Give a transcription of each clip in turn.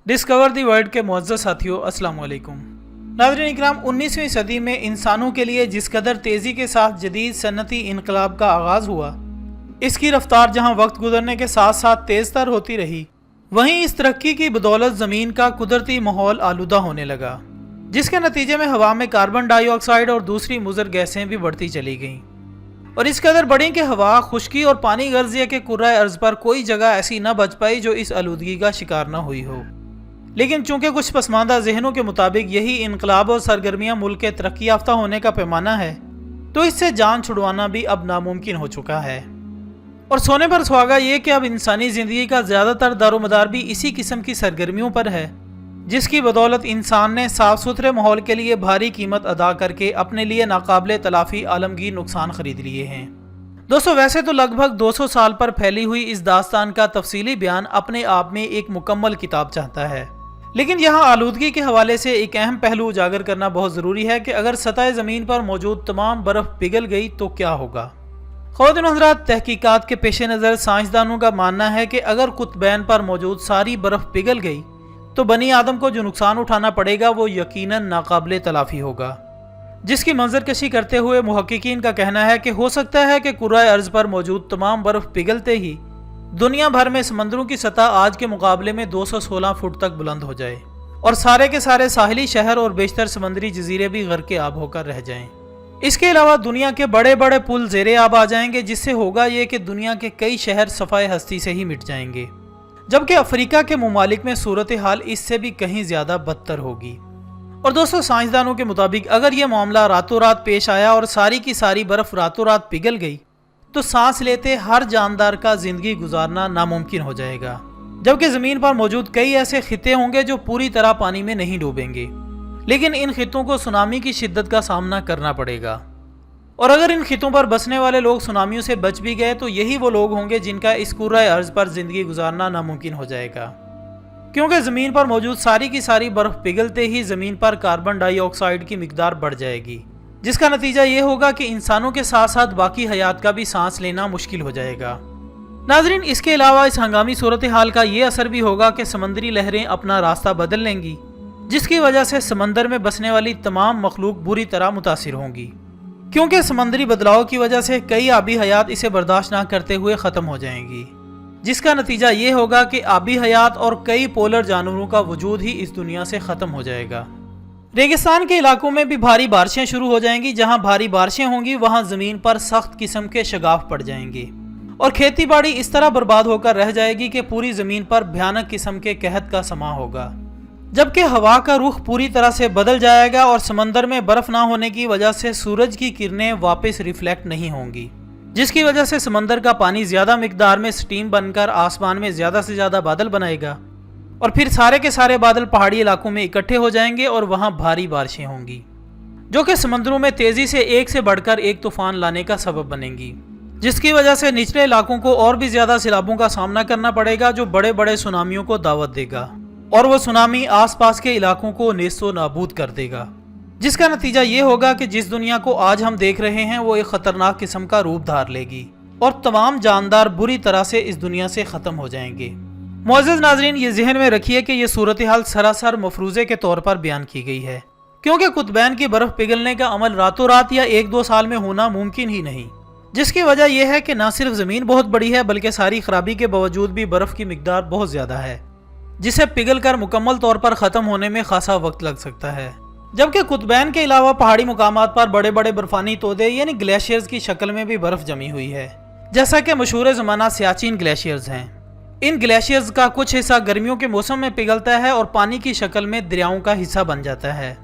Discover the world के मुअज़्ज़ज़ साथियों, अस्सलाम वालेकुम। नाज़रीन इकराम, 19वीं सदी में इंसानों के लिए जिस कदर तेज़ी के साथ जदीद सन्नती इनकलाब का आगाज़ हुआ, इसकी रफ्तार जहाँ वक्त गुजरने के साथ साथ तेज़ तर होती रही, वहीं इस तरक्की की बदौलत ज़मीन का कुदरती माहौल आलूदा होने लगा, जिसके नतीजे में हवा में कार्बन डाइऑक्साइड और दूसरी मुज़र गैसें भी बढ़ती चली गईं और इस कदर बढ़ी कि हवा, खुश्की और पानी गर्जिया के कुर्राए अर्ज़ पर कोई जगह ऐसी न बच पाई जो इस आलूदगी का शिकार न हुई हो। लेकिन चूंकि कुछ पसमानदा जहनों के मुताबिक यही इनकलाब और सरगर्मियाँ मुल्क के तरक्की याफ्ता होने का पैमाना है, तो इससे जान छुड़वाना भी अब नामुमकिन हो चुका है। और सोने पर सुहागा ये कि अब इंसानी ज़िंदगी का ज़्यादातर दारोमदार भी इसी किस्म की सरगर्मियों पर है, जिसकी बदौलत इंसान ने साफ़ सुथरे माहौल के लिए भारी कीमत अदा करके अपने लिए नाकाबिले तलाफ़ी आलमगीर नुकसान खरीद लिए हैं। दोस्तों, वैसे तो लगभग 200 साल पर फैली हुई इस दास्तान का तफसीली बयान अपने आप में एक मुकम्मल किताब चाहता है, लेकिन यहाँ आलूदगी के हवाले से एक अहम पहलू उजागर करना बहुत ज़रूरी है कि अगर सतह ज़मीन पर मौजूद तमाम बर्फ़ पिघल गई तो क्या होगा। ख़वातीन हज़रात, तहकीकात के पेश नज़र साइंसदानों का मानना है कि अगर कुतबैन पर मौजूद सारी बर्फ़ पिघल गई तो बनी आदम को जो नुकसान उठाना पड़ेगा वो यकीनन नाकाबिले तलाफ़ी होगा, जिसकी मंजरकशी करते हुए मुहक्किकीन का कहना है कि हो सकता है कि कुर्राए अर्ज़ पर मौजूद तमाम बर्फ़ पिघलते ही दुनिया भर में समंदरों की सतह आज के मुकाबले में 216 फुट तक बुलंद हो जाए और सारे के सारे साहिली शहर और बेशतर समंदरी जजीरे भी गर्क आब होकर रह जाएं। इसके अलावा दुनिया के बड़े बड़े पुल ज़ेरे आब आ जाएंगे, जिससे होगा ये कि दुनिया के कई शहर सफ़ाए हस्ती से ही मिट जाएंगे, जबकि अफ्रीका के ममालिक में सूरत हाल इससे भी कहीं ज़्यादा बदतर होगी। और दोस्तों, साइंसदानों के मुताबिक अगर ये मामला रातों रात पेश आया और सारी की सारी बर्फ़ रातों रात पिघल गई तो सांस लेते हर जानदार का ज़िंदगी गुजारना नामुमकिन हो जाएगा, जबकि ज़मीन पर मौजूद कई ऐसे खित्ते होंगे जो पूरी तरह पानी में नहीं डूबेंगे, लेकिन इन खित्तों को सुनामी की शिद्दत का सामना करना पड़ेगा। और अगर इन खित्तों पर बसने वाले लोग सुनामियों से बच भी गए तो यही वो लोग होंगे जिनका इस कुर्राए अर्ज़ पर ज़िंदगी गुजारना नामुमकिन हो जाएगा, क्योंकि ज़मीन पर मौजूद सारी की सारी बर्फ़ पिघलते ही ज़मीन पर कार्बन डाइऑक्साइड की मिकदार बढ़ जाएगी, जिसका नतीजा ये होगा कि इंसानों के साथ साथ बाकी हयात का भी सांस लेना मुश्किल हो जाएगा। नाजरीन, इसके अलावा इस हंगामी सूरत हाल का ये असर भी होगा कि समंदरी लहरें अपना रास्ता बदल लेंगी, जिसकी वजह से समंदर में बसने वाली तमाम मखलूक बुरी तरह मुतासिर होंगी, क्योंकि समंदरी बदलाव की वजह से कई आबी हयात इसे बर्दाश्त ना करते हुए ख़त्म हो जाएंगी, जिसका नतीजा ये होगा कि आबी हयात और कई पोलर जानवरों का वजूद ही इस दुनिया से ख़त्म हो जाएगा। रेगिस्तान के इलाकों में भी भारी बारिशें शुरू हो जाएंगी। जहां भारी बारिशें होंगी वहां ज़मीन पर सख्त किस्म के शगाफ पड़ जाएंगे और खेती बाड़ी इस तरह बर्बाद होकर रह जाएगी कि पूरी ज़मीन पर भयानक किस्म के कहत का समा होगा, जबकि हवा का रुख पूरी तरह से बदल जाएगा और समंदर में बर्फ़ ना होने की वजह से सूरज की किरणें वापस रिफ्लेक्ट नहीं होंगी, जिसकी वजह से समंदर का पानी ज़्यादा मिकदार में स्टीम बनकर आसमान में ज़्यादा से ज़्यादा बादल बनाएगा और फिर सारे के सारे बादल पहाड़ी इलाकों में इकट्ठे हो जाएंगे और वहां भारी बारिशें होंगी, जो कि समंदरों में तेज़ी से एक से बढ़कर एक तूफान लाने का सबब बनेंगी, जिसकी वजह से निचले इलाकों को और भी ज़्यादा सैलाबों का सामना करना पड़ेगा, जो बड़े बड़े सुनामियों को दावत देगा और वो सुनामी आसपास के इलाकों को नेस्तो नाबूद कर देगा, जिसका नतीजा ये होगा कि जिस दुनिया को आज हम देख रहे हैं वो एक ख़तरनाक किस्म का रूप धार लेगी और तमाम जानदार बुरी तरह से इस दुनिया से ख़त्म हो जाएंगे। मुअज़्ज़ज़ नाज़रीन, ये जहन में रखिए कि यह सूरत हाल सरासर मफरूज़े के तौर पर बयान की गई है, क्योंकि कुतबैन की बर्फ़ पिघलने का अमल रातों रात या 1-2 साल में होना मुमकिन ही नहीं, जिसकी वजह यह है कि न सिर्फ ज़मीन बहुत बड़ी है बल्कि सारी खराबी के बावजूद भी बर्फ़ की मिकदार बहुत ज़्यादा है, जिसे पिघल कर मुकम्मल तौर पर ख़त्म होने में खासा वक्त लग सकता है। जबकि कुतबैन के अलावा पहाड़ी मुकामात पर बड़े बड़े बर्फानी तोदे यानी ग्लेशियर्स की शक्ल में भी बर्फ़ जमी हुई है, जैसा कि मशहूर ज़माना सियाचिन ग्लेशियर्स हैं। इन ग्लेशियर्स का कुछ हिस्सा गर्मियों के मौसम में पिघलता है और पानी की शक्ल में दरियाओं का हिस्सा बन जाता है,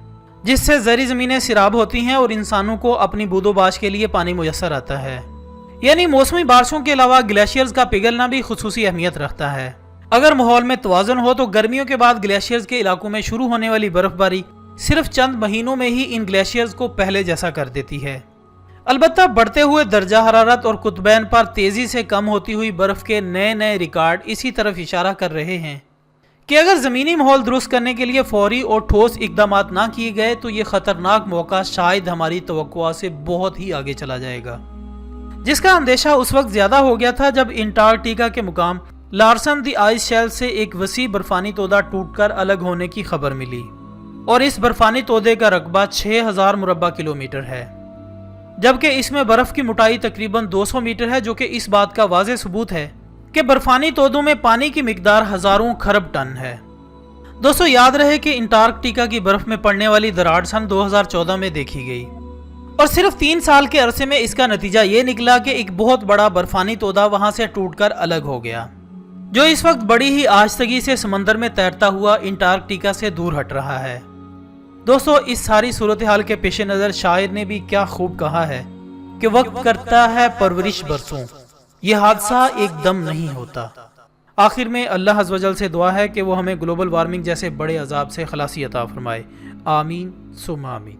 जिससे ज़री ज़मीनें सिराब होती हैं और इंसानों को अपनी बूदोबाश के लिए पानी मुयस्सर आता है। यानी मौसमी बारिशों के अलावा ग्लेशियर्स का पिघलना भी खुसूसी अहमियत रखता है। अगर माहौल में तवाज़ुन हो तो गर्मियों के बाद ग्लेशियर्स के इलाकों में शुरू होने वाली बर्फबारी सिर्फ चंद महीनों में ही इन ग्लेशियर्स को पहले जैसा कर देती है। अलबत्ता बढ़ते हुए दर्जा हरारत और कुतबैन पर तेज़ी से कम होती हुई बर्फ़ के नए नए रिकॉर्ड इसी तरफ इशारा कर रहे हैं कि अगर ज़मीनी माहौल दुरुस्त करने के लिए फौरी और ठोस इकदाम ना किए गए तो ये ख़तरनाक मौका शायद हमारी तवक्कुआ से बहुत ही आगे चला जाएगा, जिसका अंदेशा उस वक्त ज़्यादा हो गया था जब अंटार्कटिका के मुकाम लार्सन दी आइस शेल से एक वसी बर्फानी तोदा टूटकर अलग होने की खबर मिली और इस बर्फानी तोदे का रकबा 6000 मुरब्बा किलोमीटर है, जबकि इसमें बर्फ की मोटाई तकरीबन 200 मीटर है, जो कि इस बात का वाज़ेह सबूत है कि बर्फानी तोदों में पानी की मिकदार हजारों खरब टन है। दोस्तों याद रहे कि अंटार्कटिका की बर्फ में पड़ने वाली दरार सन 2014 में देखी गई और सिर्फ 3 साल के अरसे में इसका नतीजा ये निकला कि एक बहुत बड़ा बर्फानी तोदा वहां से टूटकर अलग हो गया, जो इस वक्त बड़ी ही आहिस्तगी से समंदर में तैरता हुआ अंटार्कटिका से दूर हट रहा है। दोस्तों इस सारी सूरत हाल के पेश नज़र शायर ने भी क्या खूब कहा है कि वक्त करता है परवरिश बरसों, ये हादसा एकदम नहीं होता। आखिर में अल्लाह अज़्ज़ वजल से दुआ है कि वो हमें ग्लोबल वार्मिंग जैसे बड़े अजाब से खलासी अता फरमाए। आमीन सुम्मा आमीन।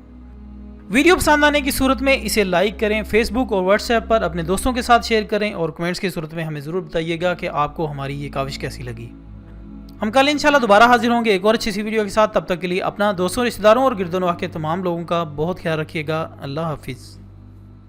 वीडियो पसंद आने की सूरत में इसे लाइक करें, फेसबुक और व्हाट्सएप पर अपने दोस्तों के साथ शेयर करें और कमेंट्स की सूरत में हमें ज़रूर बताइएगा कि आपको हमारी ये काविश कैसी लगी। हम कल इंशाल्लाह दोबारा हाजिर होंगे एक और अच्छी सी वीडियो के साथ। तब तक के लिए अपना दोस्तों, रिश्तेदारों और गिरदोनवाह के तमाम लोगों का बहुत ख्याल रखिएगा। अल्लाह हाफिज़।